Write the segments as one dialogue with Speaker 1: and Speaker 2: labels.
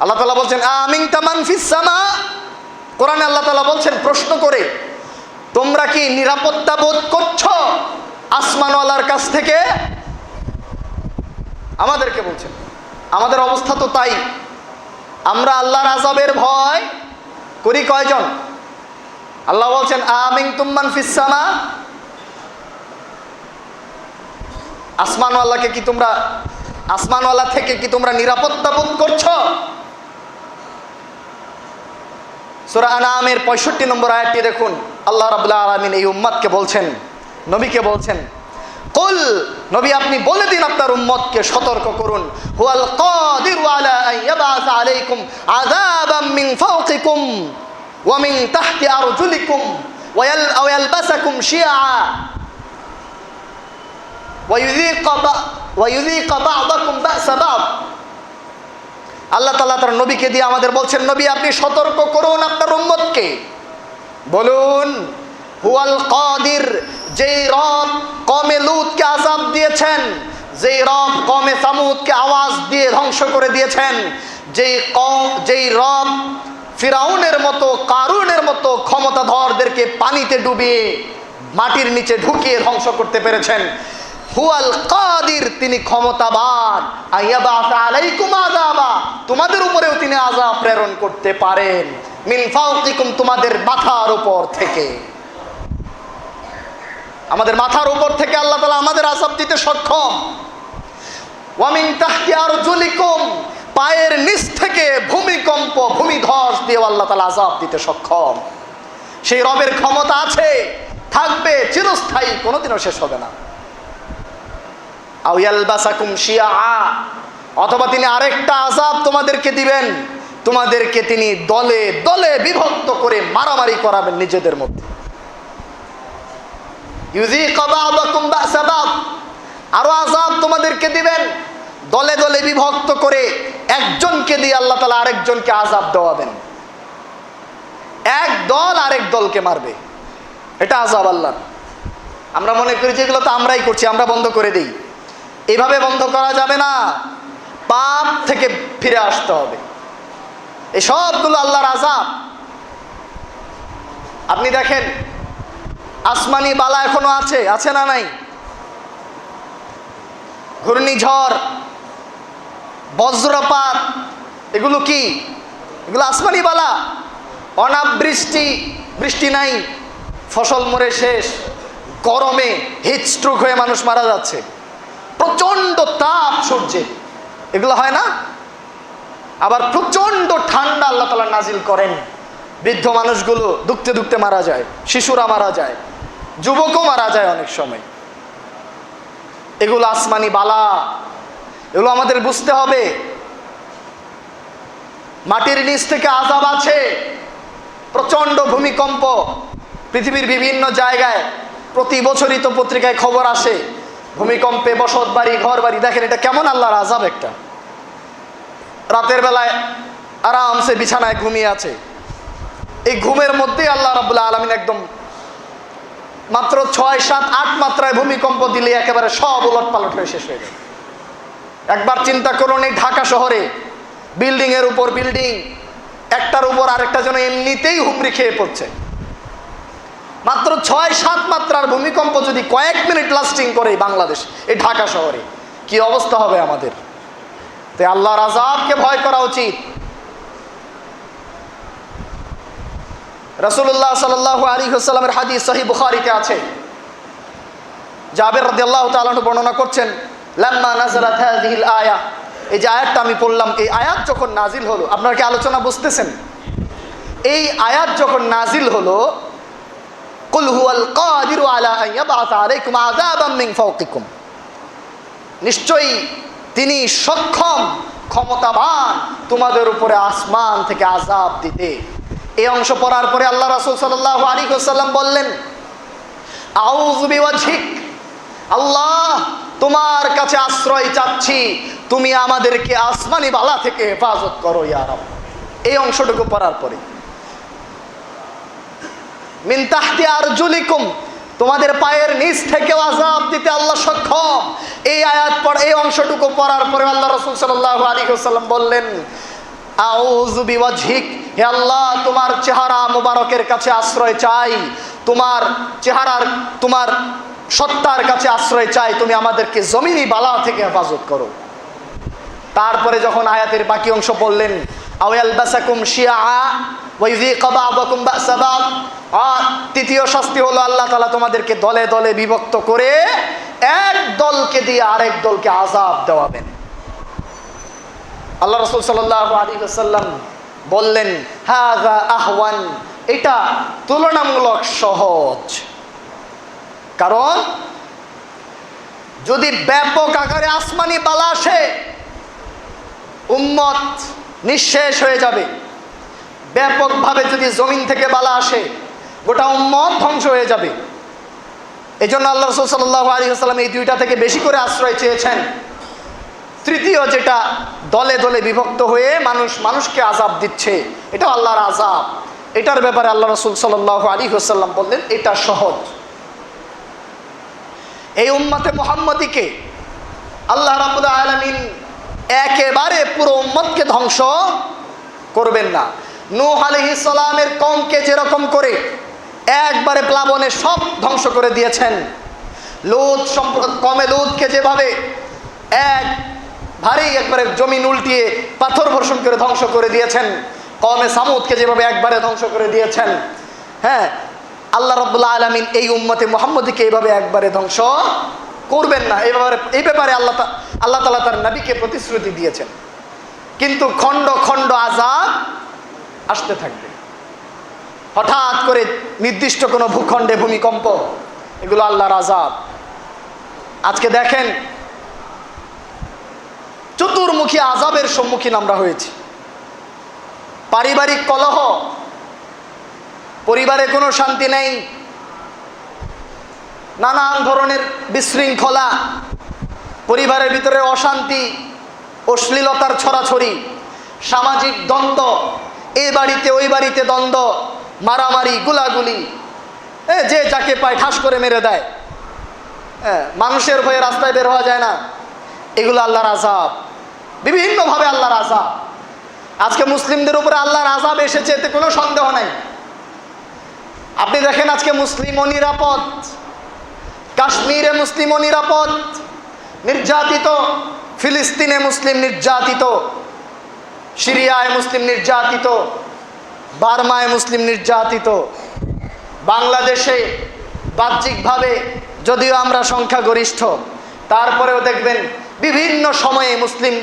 Speaker 1: আল্লাহ তাআলা বলছেন আমিনতা মান ফিস সামা, কোরআনে আল্লাহ তাআলা বলছেন প্রশ্ন করে, তোমরা কি নিরাপত্তা বোধ করছো আসমানওয়ালার কাছ থেকে? আমাদেরকে বলছেন, আমাদের অবস্থা তো তাই। আমরা আল্লাহর আযাবের ভয় করি কয়জন? আল্লাহ বলছেন আমিনতুম মান ফিস সামা, আসমানওয়ালাকে কি তোমরা, আসমানওয়ালা থেকে কি তোমরা নিরাপত্তা বোধ করছো? সূরা আনআমের 65 নম্বর আয়াতটি দেখুন, আল্লাহ রাব্বুল আলামিন এই উম্মতকে বলছেন, নবীকে বলছেন, কুল, নবী আপনি বলে দিন আপনার উম্মতকে, সতর্ক করুন, হুয়াল কাদিরু আলা আন ইয়াবআসা আলাইকুম আযাবাম মিন ফাওকিকুম ওয়া মিন তাহতি আরজুলিকুম ওয়া ইয়ালবাসাকুম শিয়া ওয়া ইউযীকা বা'দাকুম বা'সা বা'দ। আল্লাহ তাআলা তার নবীকে দিয়ে আমাদের বলছেন, নবী আপনি সতর্ক করুন আপনার উম্মতকে, বলুন হুয়াল কাদির, যেই রব কওমে লূতকে আযাব দিয়েছেন, যেই রব কওমে সামুদকে আওয়াজ দিয়ে ধ্বংস করে দিয়েছেন, যেই রব ফিরাউনের মতো, কারুনের মতো ক্ষমতাধরদেরকে পানিতে ডুবিয়ে মাটির নিচে ঢুকিয়ে ধ্বংস করতে পেরেছেন, হুয়াল কাদির, তিনি ক্ষমতাবান, আইয়াবাসা আলাইকুম আযাবা, তোমাদের উপরেও তিনি আযাব প্রেরণ করতে পারেন, মিন ফাওকিকুম, তোমাদের মাথার উপর থেকে। আমাদের মাথার উপর থেকে আল্লাহ তাআলা আমাদের আযাব দিতে সক্ষম। ওয়া মিন তাহতি আরজুলিকুম, পায়ের নিচ থেকে ভূমিকম্প, ভূমিধস দিয়ে আল্লাহ তাআলা আযাব দিতে সক্ষম। সেই রবের ক্ষমতা আছে, থাকবে, চিরস্থায়ী, কোনোদিনও শেষ হবে না। আও ইয়ালবাসাকুম শিয়া, অথবা তিনি আরেকটা আযাব তোমাদেরকে দিবেন, তোমাদেরকে তিনি দলে দলে বিভক্ত করে মারামারি করাবেন নিজেদের মধ্যে। ইউযীকা বা'দাকুম বা'সা বা'দ, আরো আযাব তোমাদেরকে দিবেন, দলে দলে বিভক্ত করে একজনকে দিয়ে আল্লাহ তাআলা আরেকজনকে আযাব দেওয়াবেন। এক দল আরেক দলকে মারবে, এটা আযাব আল্লাহর। আমরা মনে করি যে এগুলো তো আমরাই করছি, আমরা বন্ধ করে দিই। এভাবে বন্ধ করা যাবে না, পাপ থেকে ফিরে আসতে হবে। এই সবগুলো আল্লাহর আযাব। আপনি দেখেন আসমানি বালা এখনো আছে, আছে না নাই? ঘূর্ণিঝড়, বজ্রপাত, এগুলো কি? এগুলো আসমানি বালা। অনাবৃষ্টি, বৃষ্টি নাই, ফসল মরে শেষ, গরমে হিট স্ট্রোক হয়ে মানুষ মারা যাচ্ছে, প্রচন্ড তাপ সূর্যে, এগুলো হয় না? আবার প্রচন্ড ঠান্ডা আল্লাহ তাআলা নাজিল করেন, বৃদ্ধ মানুষগুলো দুঃখতে দুঃখতে মারা যায়, শিশুরা মারা যায়, যুবকও মারা যায় অনেক সময়। এগুলো আসমানি বালা, এগুলো আমাদের বুঝতে হবে। মাটির নিচ থেকে আযাব আছে, প্রচন্ড ভূমিকম্প, পৃথিবীর বিভিন্ন জায়গায় প্রতি বছরই তো পত্রিকায় খবর আসে, ভূমিকম্পে বসত বাড়ি, ঘর বাড়ি। দেখেন এটা কেমন আল্লাহর আযাব একটা। রাতের বেলায় আরামসে বিছানায় ঘুমিয়ে আছে, এই ঘুমের মধ্যেই আল্লাহ রাব্বুল আলামিন একদম মাত্র 6, 7, 8 মাত্রায় ভূমিকম্প দিলে একেবারে সব উলটপালট হয়ে শেষ হয়ে যায়। একবার চিন্তা করুন, এই ঢাকা শহরে বিল্ডিং এর উপর বিল্ডিং, একটার উপর আরেকটা যেন এমনিতেই হুমড়ি খেয়ে পড়ছে। মাত্র 6, 7 মাত্রার ভূমিকম্প যদি কয়েক মিনিট লাস্টিং করে বাংলাদেশ, এই ঢাকা শহরে, কি অবস্থা হবে আমাদের? তাই আল্লাহর আযাবকে ভয় করা উচিত। রাসূলুল্লাহ সাল্লাল্লাহু আলাইহি ওয়াসাল্লামের হাদিস সহিহ বুখারীতে আছে, জাবের রাদিয়াল্লাহু তাআলা বর্ণনা করছেন, লাম্মা নাযালাত হাযিহিল আয়া, এই যে আয়াতটা আমি পড়লাম, এই আয়াত যখন নাজিল হলো, আপনারা কি আলোচনা বুঝতেছেন? এই আয়াত যখন নাজিল হলো, কুল হুয়াল কাদিরু আলা আন ইয়াবআসা আলাইকুম আযাবাম মিন ফাওকিকুম, নিশ্চয়ই তিনি সক্ষম, ক্ষমতাবান তোমাদের উপরে আসমান থেকে আযাব দিতে। এই অংশ পড়ার পরে আল্লাহ রাসূল সাল্লাল্লাহু আলাইহি ওয়াসাল্লাম বললেন, আউযু বিওয়াজহিক, আল্লাহ তোমার কাছে আশ্রয় চাচ্ছি, তুমি আমাদেরকে আসমানি বালা থেকে হেফাজত করো ইয়া রাব। এই অংশটুকু পড়ার পরে মিন তাহতি আরজুলিকুম, তোমাদের পায়ের নিচ থেকে আযাব দিতে আল্লাহ সক্ষম। এই আয়াত পড়া, এই অংশটুকু পড়ার পরে আল্লাহ রাসূল সাল্লাল্লাহু আলাইহি ওয়াসাল্লাম বললেন, আউযু বিওয়াজহিক, হে আল্লাহ তোমার চেহারা মুবারকের কাছে আশ্রয় চাই, তোমার চেহারার তোমার সত্তার কাছে আশ্রয় চাই, তুমি আমাদেরকে জমিনি বালা থেকে হেফাজত করো। তারপরে যখন আয়াতের বাকি অংশ বললেন আও ইয়ালবাসাকুম শিয়া ওয়া ইযিকা বা'দাকুম বা'সা বা'দ, আর তৃতীয় শাস্তি হলো আল্লাহ তাআলা তোমাদেরকে দলে দলে বিভক্ত করে এক দলকে দিয়ে আরেক দলকে আযাব দেওয়াবেন। আল্লাহ রাসূল সাল্লাল্লাহু আলাইহি ওয়াসাল্লাম বললেন হাযা আহওয়ান, এটা তুলনামূলক সহজ। কারণ যদি ব্যাপক আকারে আসমানি বালা আসে উম্মত নিঃশেষ হয়ে যাবে, ব্যাপকভাবে যদি জমিন থেকে বালা আসে গোটা উম্মত ধ্বংস হয়ে যাবে। এই জন্য আল্লাহ রাসূল সাল্লাল্লাহু আলাইহি ওয়াসাল্লাম এই দুইটা থেকে বেশি করে আশ্রয় চেয়েছেন। তৃতীয় যেটা দলে দলে বিভক্ত হয়ে মানুষকে আযাব দিচ্ছে, এটা আল্লাহর আযাব, এটার ব্যাপারে আল্লাহ রাসূল সাল্লাল্লাহু আলাইহি ওয়াসাল্লাম বললেন এটা সহজ। এই উম্মতে মুহাম্মদীকে আল্লাহ রাব্বুল আলামিন একেবারে পুরো উম্মতকে ধ্বংস করবেন না। নূহ আলাইহিস সালামের কওমকে যেরকম করে একবারে প্লাবনে সব ধ্বংস করে দিয়েছেন, লূত কওমে লূতকে যেভাবে এক ভারী একবারে জমিন উল্টিয়ে পাথর বর্ষণ করে ধ্বংস করে দিয়েছেন, কওমে সামুদকে যেভাবে একবারে ধ্বংস করে দিয়েছেন, হ্যাঁ আল্লাহ রাব্বুল আলামিন এই উম্মতে মুহাম্মদীকে এইভাবে একবারে ধ্বংস করবেন না। এই ব্যাপারে আল্লাহ তাআলা তার নবীকে প্রতিশ্রুতি দিয়েছেন। কিন্তু খণ্ড খণ্ড আযাব আসতে থাকবে। হঠাৎ করে নির্দিষ্ট কোনো ভূখণ্ডে ভূমিকম্প, এগুলো আল্লাহর আযাব। আজকে দেখেন চতুর্মুখী আযাবের সম্মুখীন আমরা হয়েছি। পারিবারিক কলহ, পরিবারে কোনো শান্তি নেই, নানান ধরনের বিশৃঙ্খলা, পরিবারের ভিতরে অশান্তি, অশ্লীলতার ছড়াছড়ি, সামাজিক দ্বন্দ্ব, এই বাড়িতে ওই বাড়িতে দ্বন্দ্ব, মারামারি, গুলাগুলি, যে যাকে পায় ঠাস করে মেরে দেয়, মানুষের ভয়ে রাস্তায় বের হওয়া যায় না, এগুলো আল্লাহর আযাব, বিভিন্নভাবে আল্লাহর আযাব। আজকে মুসলিমদের উপরে আল্লাহর আযাব এসেছে, এতে কোনো সন্দেহ নাই। আপনি দেখেন আজকে মুসলিম নিরাপদ, কাশ্মীরে মুসলিম নিরাপদ, নির্যাতিত, ফিলিস্তিনে মুসলিম নির্যাতিত, সিরিয়ায় মুসলিম নির্যাতিত, বার্মায় মুসলিম নির্যাতিত, বাংলাদেশে বাহ্যিকভাবে যদিও আমরা সংখ্যাগরিষ্ঠ, তারপরেও দেখবেন বিভিন্ন সময়ে মুসলিম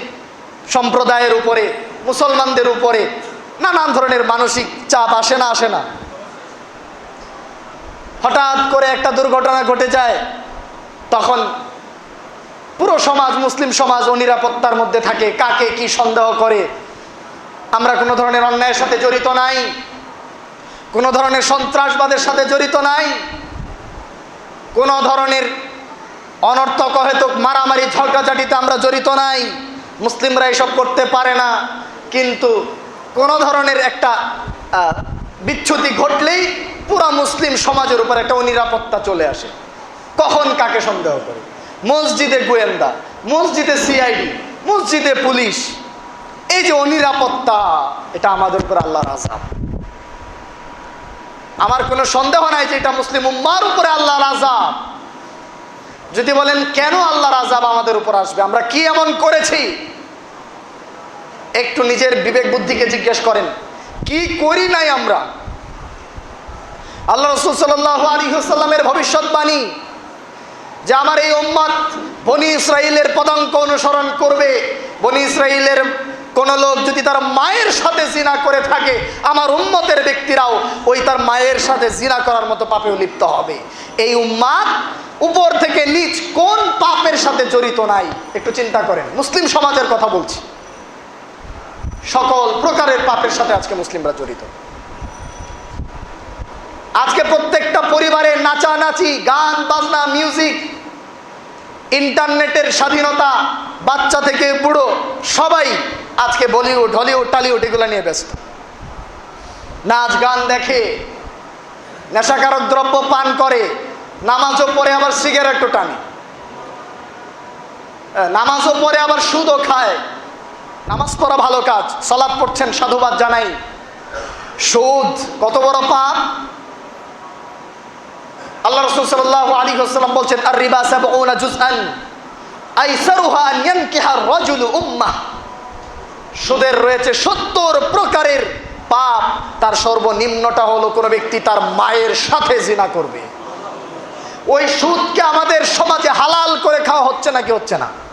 Speaker 1: সম্প্রদায়ের উপরে, মুসলমানদের উপরে নানান ধরনের মানসিক চাপ আসে না। হঠাৎ করে একটা দুর্ঘটনা ঘটে যায়, তখন পুরো সমাজ, মুসলিম সমাজ অনিরাপত্তার মধ্যে থাকে। কাকে কি সন্দেহ করে? আমরা কোনো ধরনের অন্যায়ের সাথে জড়িত নাই, কোনো ধরনের সন্ত্রাসবাদের সাথে জড়িত নাই, কোনো ধরনের অনর্থক অহেতুক মারামারি ঝগড়াঝাটিতে আমরা জড়িত নাই। মুসলিমরা এসব করতে পারে না, কিন্তু কোনো ধরনের একটা বিচ্যুতি ঘটলেই পুরা মুসলিম সমাজের উপর একটা অনিরাপত্তা চলে আসে। কখন কাকে সন্দেহ করে? মসজিদে গোয়েন্দা, মসজিদে সিআইডি, মসজিদে পুলিশ, এই যে অনিরাপত্তা, এটা আমাদের উপর আল্লাহর আযাব। আমার কোনো সন্দেহ নাই যে এটা মুসলিম উম্মার উপরে আল্লাহর আযাব। যদি বলেন কেন আল্লাহর আযাব আমাদের উপর আসবে, আমরা কি এমন করেছি? একটু নিজের বিবেক বুদ্ধিকে জিজ্ঞেস করেন, কি করি নাই আমরা? আল্লাহ রাসূল সাল্লাল্লাহু আলাইহি ওয়াসাল্লামের ভবিষ্যৎবাণী যে আমার এই উম্মত বনি ইসরাইলের পদাঙ্ক অনুসরণ করবে। বনি ইসরাইলের কোন লোক যদি তার মায়ের সাথে জিনা করে থাকে, আমার উম্মতের ব্যক্তিরাও ওই তার মায়ের সাথে জিনা করার মতো পাপে লিপ্ত হবে। এই উম্মত উপর থেকে নিচ কোন পাপের সাথে জড়িত নাই? একটু চিন্তা করেন। মুসলিম সমাজের কথা বলছি, সকল প্রকারের পাপের সাথে আজকে মুসলিমরা জড়িত। আজকে প্রত্যেকটা পরিবারে নাচানাচি, গান বাজনা, মিউজিক, ইন্টারনেটের স্বাধীনতা, বাচ্চা থেকে বুড়ো সবাই আজকে বলিউড, হলিউড, টলিউড এগুলো নিয়ে ব্যস্ত। নাচ গান দেখে, নেশাকারক দ্রব্য পান করে, নামাজও পড়ে আবার সিগারেটও টানে, নামাজও পড়ে আবার সুদও খায়, নামাজ পড়া ভালো কাজ, সালাত পড়ছেন, সাধুবাদ জানাই। সুদ কত বড় পাপ। আল্লাহ রাসূল সাল্লাল্লাহু আলাইহি ওয়াসাল্লাম বলছেন, আর রিবা সাবউনা জুজআন আইসারুহা আন ইয়ানকিহা আর-রাজুলু উম্মাহ। সুদের রয়েছে 70 প্রকারের পাপ, তার সর্বনিম্নটা হলো কোনো ব্যক্তি তার মায়ের সাথে জিনা করবে। ওই সুদকে আমাদের সমাজে হালাল করে খাওয়া হচ্ছে নাকি হচ্ছে না?